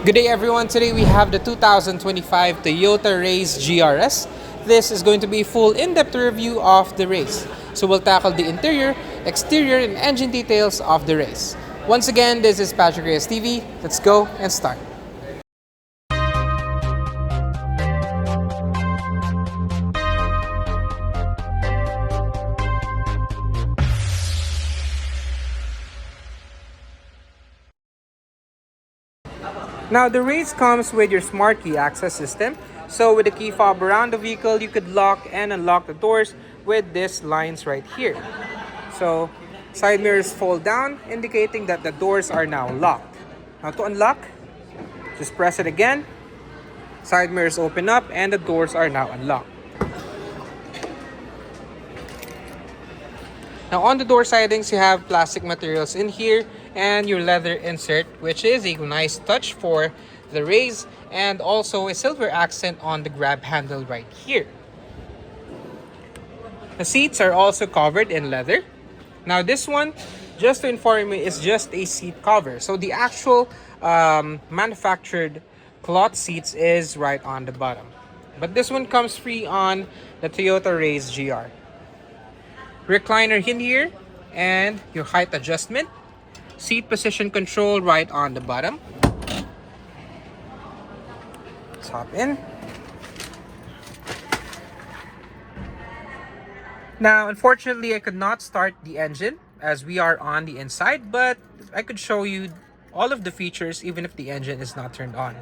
Good day everyone, today we have the 2025 Toyota Raize GR-S. This is going to be a full in-depth review of the Raize. So we'll tackle the interior, exterior, and engine details of the Raize. Once again, this is PatrickReyesTV. Let's go and start. Now, the Raize comes with your smart key access system. So with the key fob around the vehicle, you could lock and unlock the doors with these lines right here. So side mirrors fold down, indicating that the doors are now locked. Now to unlock, just press it again. Side mirrors open up and the doors are now unlocked. Now on the door sidings, you have plastic materials in here and your leather insert, which is a nice touch for the Raize, and also a silver accent on the grab handle right here. The seats are also covered in leather. Now this one, just to inform you, is just a seat cover. So the actual manufactured cloth seats is right on the bottom. But this one comes free on the Toyota Raize GR. Recliner in here and your height adjustment. Seat position control right on the bottom. Let's hop in. Now, unfortunately, I could not start the engine as we are on the inside, but I could show you all of the features even if the engine is not turned on.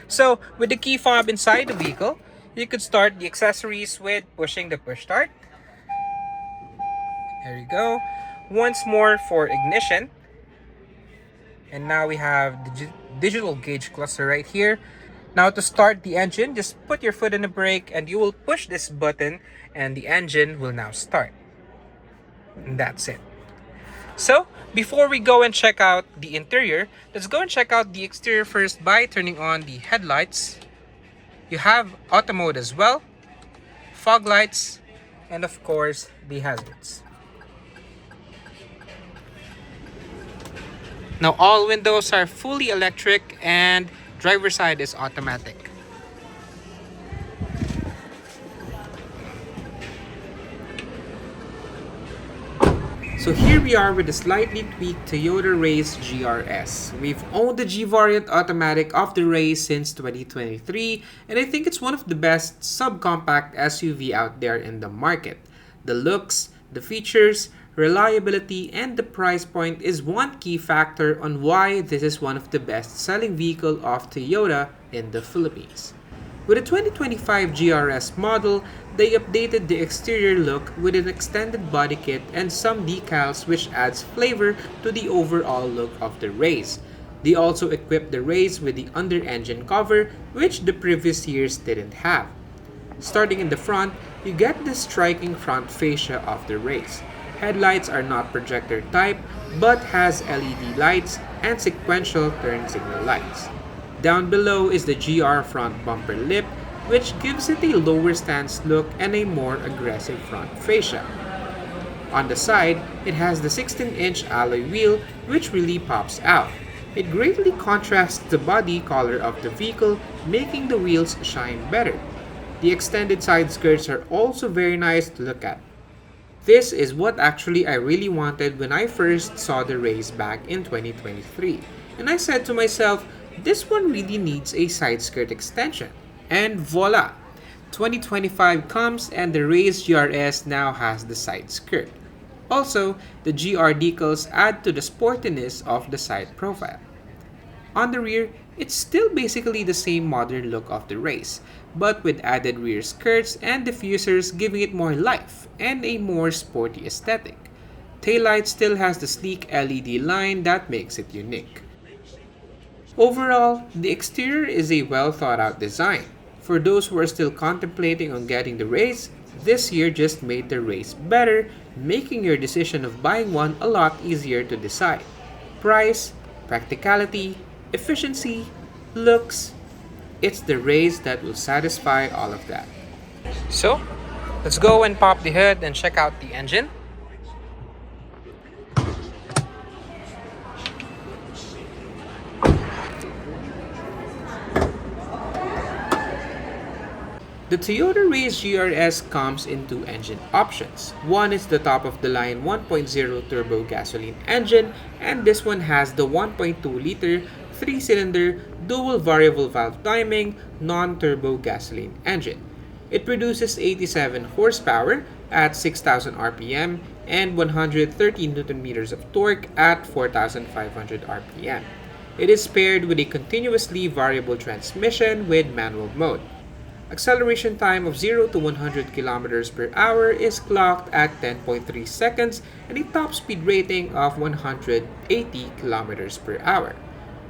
So, with the key fob inside the vehicle, you could start the accessories with pushing the push start. There you go. Once more for ignition. And now we have the digital gauge cluster right here. Now to start the engine, just put your foot in the brake and you will push this button and the engine will now start. And that's it. So before we go and check out the interior, let's go and check out the exterior first by turning on the headlights. You have auto mode as well, fog lights, and of course the hazards. Now all windows are fully electric and driver side is automatic. So here we are with a slightly tweaked Toyota Raize GR-S. We've owned the G variant automatic of the Raize since 2023, and I think it's one of the best subcompact SUV out there in the market. The looks, the features, reliability, and the price point is one key factor on why this is one of the best-selling vehicle of Toyota in the Philippines. With the 2025 GR-S model, they updated the exterior look with an extended body kit and some decals which adds flavor to the overall look of the Raize. They also equipped the Raize with the under-engine cover, which the previous years didn't have. Starting in the front, you get the striking front fascia of the Raize. Headlights are not projector type but has LED lights and sequential turn signal lights. Down below is the GR front bumper lip, which gives it a lower stance look and a more aggressive front fascia. On the side, it has the 16-inch alloy wheel which really pops out. It greatly contrasts the body color of the vehicle, making the wheels shine better. The extended side skirts are also very nice to look at. This is what actually I really wanted when I first saw the Raize back in 2023. And I said to myself, this one really needs a side skirt extension. And voila! 2025 comes and the Raize GR-S now has the side skirt. Also, the GR decals add to the sportiness of the side profile. On the rear, it's still basically the same modern look of the Raize, but with added rear skirts and diffusers giving it more life and a more sporty aesthetic. Taillight still has the sleek LED line that makes it unique. Overall, the exterior is a well thought out design. For those who are still contemplating on getting the Raize, this year just made the Raize better, making your decision of buying one a lot easier to decide. Price, practicality, efficiency, looks, it's the Raize that will satisfy all of that. So, let's go and pop the hood and check out the engine. The Toyota Raize GR-S comes in two engine options. One is the top-of-the-line 1.0 turbo gasoline engine, and this one has the 1.2-liter 3-cylinder dual variable valve timing non-turbo gasoline engine. It produces 87 horsepower at 6,000 RPM and 113 Newton meters of torque at 4,500 RPM. It is paired with a continuously variable transmission with manual mode. Acceleration time of 0 to 100 kilometers per hour is clocked at 10.3 seconds and a top speed rating of 180 kilometers per hour.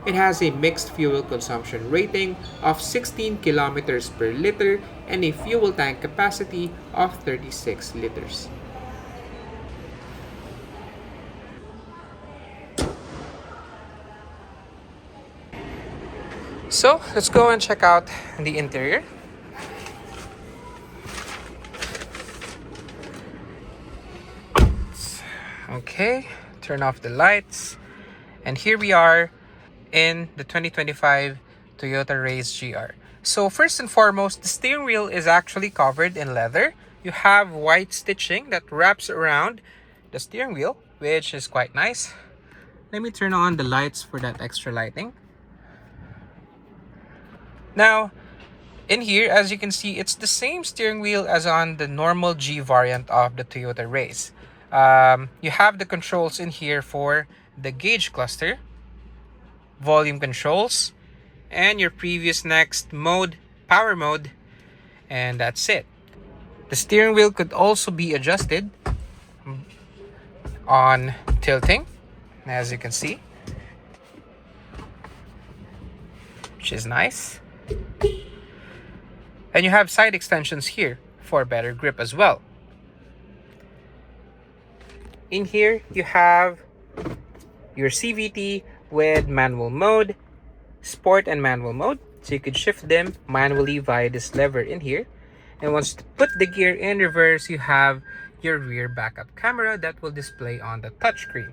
It has a mixed fuel consumption rating of 16 kilometers per liter and a fuel tank capacity of 36 liters. So let's go and check out the interior. Okay, turn off the lights, and here we are in the 2025 Toyota Raize GR. So first and foremost, the steering wheel is actually covered in leather. You have white stitching that wraps around the steering wheel, which is quite nice. Let me turn on the lights for that extra lighting. Now, in here, as you can see, it's the same steering wheel as on the normal G variant of the Toyota Raize. You have the controls in here for the gauge cluster, volume controls, and your previous next mode, power mode, and that's it. The steering wheel could also be adjusted on tilting, as you can see, which is nice. And you have side extensions here for better grip as well. In here, you have your CVT with manual mode, sport and manual mode. So you could shift them manually via this lever in here. And once you put the gear in reverse, you have your rear backup camera that will display on the touchscreen.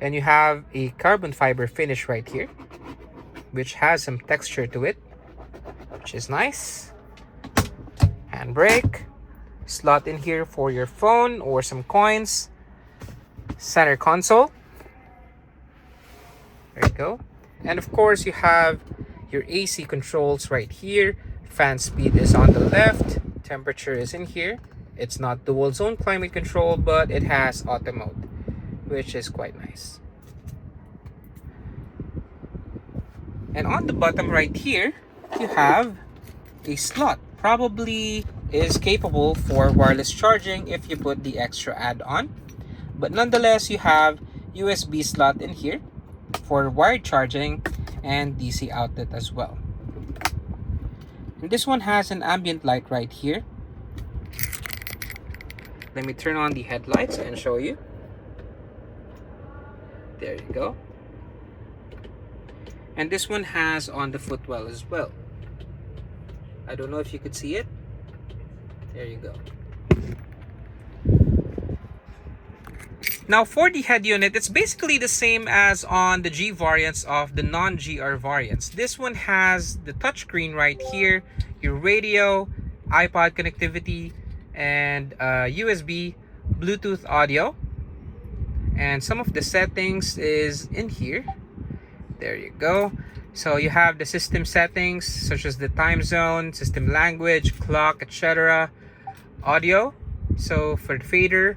And you have a carbon fiber finish right here, which has some texture to it, which is nice. Handbrake, slot in here for your phone or some coins. Center console. There you go. And of course, you have your AC controls right here. Fan speed is on the left. Temperature is in here. It's not dual zone climate control, but it has auto mode, which is quite nice. And on the bottom right here, you have a slot. Probably is capable for wireless charging if you put the extra add-on. But nonetheless, you have USB slot in here for wired charging and DC outlet as well. And this one has an ambient light right here. Let me turn on the headlights and show you. There you go. And this one has on the footwell as well. I don't know if you could see it. There you go. Now for the head unit, it's basically the same as on the G variants of the non-GR variants. This one has the touchscreen right here, your radio, iPod connectivity, and USB, Bluetooth audio. And some of the settings is in here. There you go. So you have the system settings such as the time zone, system language, clock, etc. Audio. So for the fader,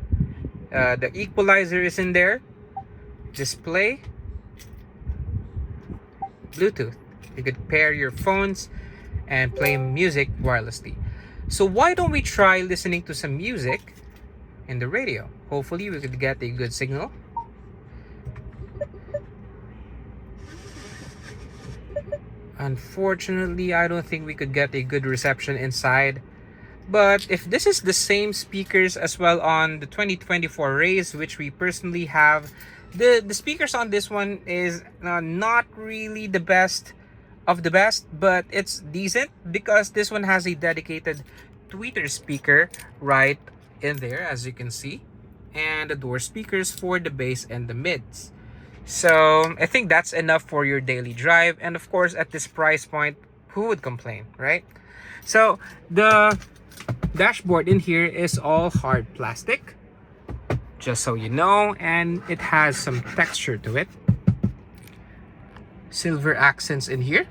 the equalizer is in there. Display. Bluetooth. You could pair your phones and play music wirelessly. So why don't we try listening to some music in the radio? Hopefully we could get a good signal. Unfortunately, I don't think we could get a good reception inside. But if this is the same speakers as well on the 2024 Raize, which we personally have, the speakers on this one is not really the best of the best, but it's decent because this one has a dedicated tweeter speaker right in there, as you can see, and the door speakers for the bass and the mids. So I think that's enough for your daily drive. And of course, at this price point, Who would complain, right? So the dashboard in here is all hard plastic, just so you know, and it has some texture to it. Silver accents in here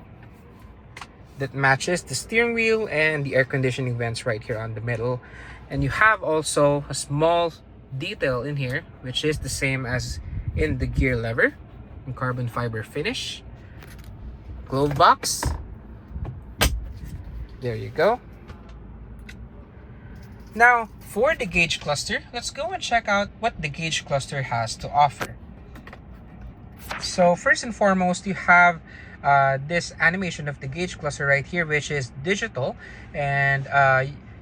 that matches the steering wheel and the air conditioning vents right here on the middle. And you have also a small detail in here, which is the same as in the gear lever, in carbon fiber finish. Glove box. There you go. Now, for the gauge cluster, let's go and check out what the gauge cluster has to offer. So first and foremost, you have this animation of the gauge cluster right here, which is digital, and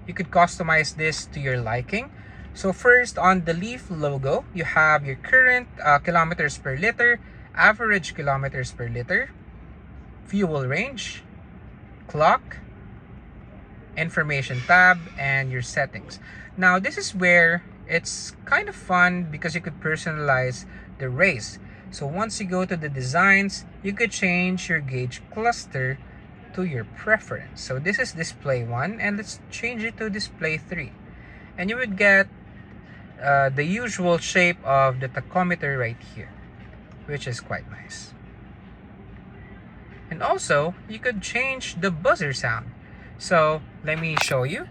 you could customize this to your liking. So first, on the Leaf logo, you have your current kilometers per liter, average kilometers per liter, fuel range, clock, information tab, and your settings. Now this is where it's kind of fun because you could personalize the Raize. So once you go to the designs, you could change your gauge cluster to your preference. So this is display 1, and let's change it to display 3. And you would get the usual shape of the tachometer right here, which is quite nice. And also, you could change the buzzer sound. So let me show you.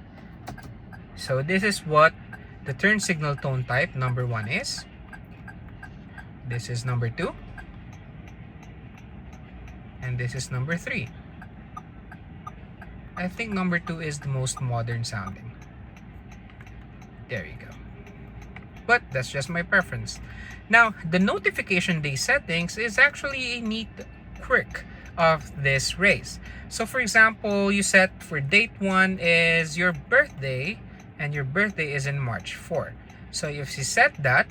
So this is what the turn signal tone type number 1 is. This is number 2. And this is number 3. I think number 2 is the most modern sounding. There you go. But that's just my preference. Now, the notification day settings is actually a neat quirk of this Raize. So for example, you set for date 1 is your birthday, and your birthday is in March 4. So if you set that,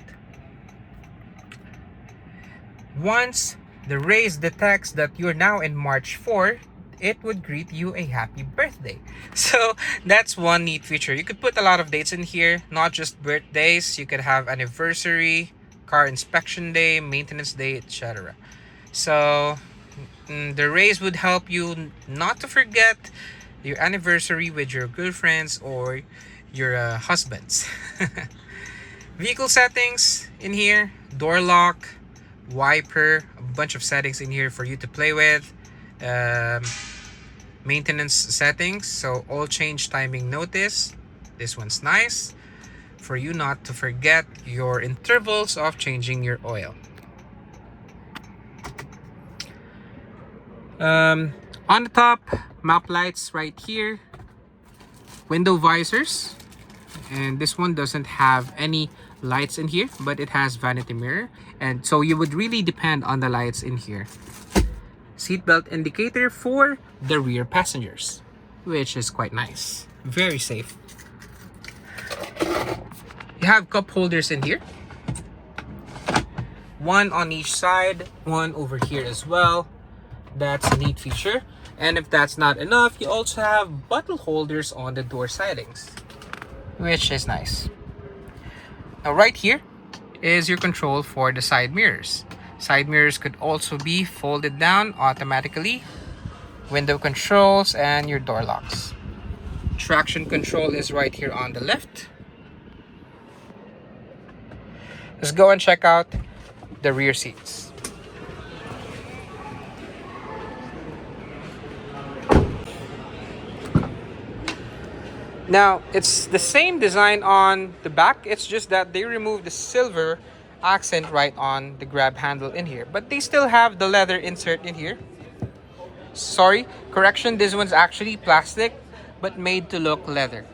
once the Raize detects that you're now in March 4, it would greet you a happy birthday. So that's one neat feature. You could put a lot of dates in here, not just birthdays. You could have anniversary, car inspection day, maintenance day, etc. So the Raize would help you not to forget your anniversary with your girlfriends or your husbands. Vehicle settings in here, door lock, wiper, a bunch of settings in here for you to play with. Maintenance settings, so all change timing notice. This one's nice for you not to forget your intervals of changing your oil. On the top, map lights right here, window visors, and this one doesn't have any lights in here, but it has vanity mirror, and so you would really depend on the lights in here. Seatbelt indicator for the rear passengers, which is quite nice, very safe. You have cup holders in here, one on each side, one over here as well. That's a neat feature. And if that's not enough, you also have bottle holders on the door sidings, which is nice. Now right here is your control for the side mirrors. Side mirrors could also be folded down automatically. Window controls and your door locks. Traction control is right here on the left. Let's go and check out the rear seats. Now, it's the same design on the back. It's just that they removed the silver accent right on the grab handle in here, but they still have the leather insert in here. Sorry, correction, this one's actually plastic but made to look leather.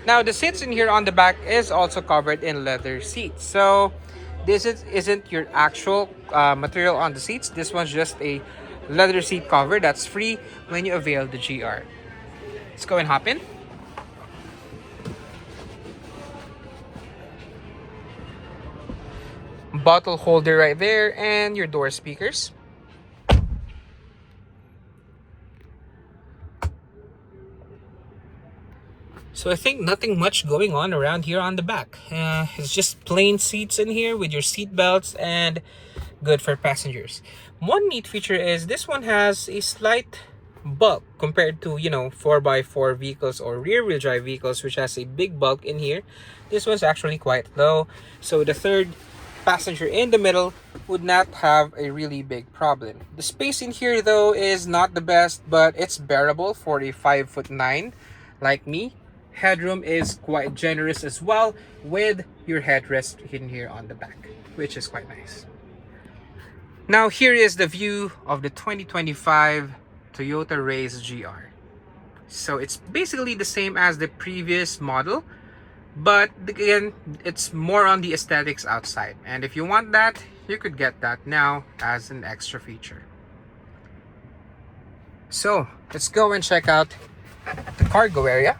Now the seats in here on the back is also covered in leather seats, so this isn't your actual material on the seats. This one's just a leather seat cover that's free when you avail the GR. Let's go and hop in. Bottle holder right there and your door speakers. So I think nothing much going on around here on the back. It's just plain seats in here with your seat belts and good for passengers. One neat feature is this one has a slight bulk compared to, 4x4 vehicles or rear wheel drive vehicles, which has a big bulk in here. This one's actually quite low, so the third passenger in the middle would not have a really big problem. The space in here though is not the best, but it's bearable for a 5'9" like me. Headroom is quite generous as well, with your headrest in here on the back, which is quite nice. Now here is the view of the 2025 Toyota Raize GR. So it's basically the same as the previous model, but again, it's more on the aesthetics outside. And if you want that, you could get that now as an extra feature. So let's go and check out the cargo area.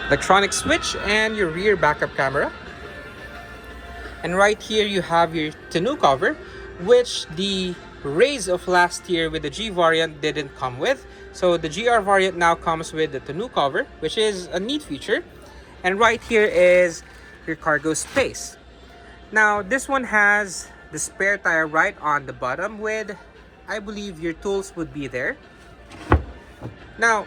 Electronic switch and your rear backup camera. And right here you have your tonneau cover, which the Raize of last year with the G variant didn't come with. So the GR variant now comes with the tonneau cover, which is a neat feature. And right here is your cargo space. Now this one has the spare tire right on the bottom with, I believe, your tools would be there. Now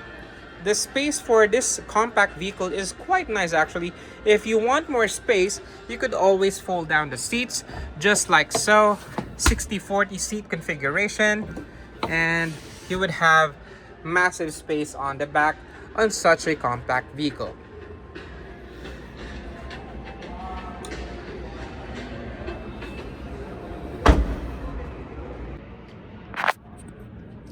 the space for this compact vehicle is quite nice actually. If you want more space, you could always fold down the seats just like so. 60-40 seat configuration, and you would have massive space on the back on such a compact vehicle.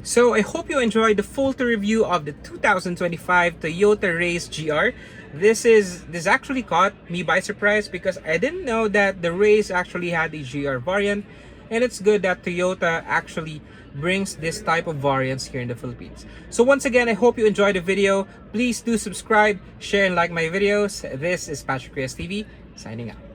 So I hope you enjoyed the full tour review of the 2025 Toyota Raize GR. This actually caught me by surprise because I didn't know that the Raize actually had a GR variant, and it's good that Toyota actually brings this type of variants here in the Philippines. So once again, I hope you enjoyed the video. Please do subscribe, share, and like my videos. This is PatrickReyesTV signing out.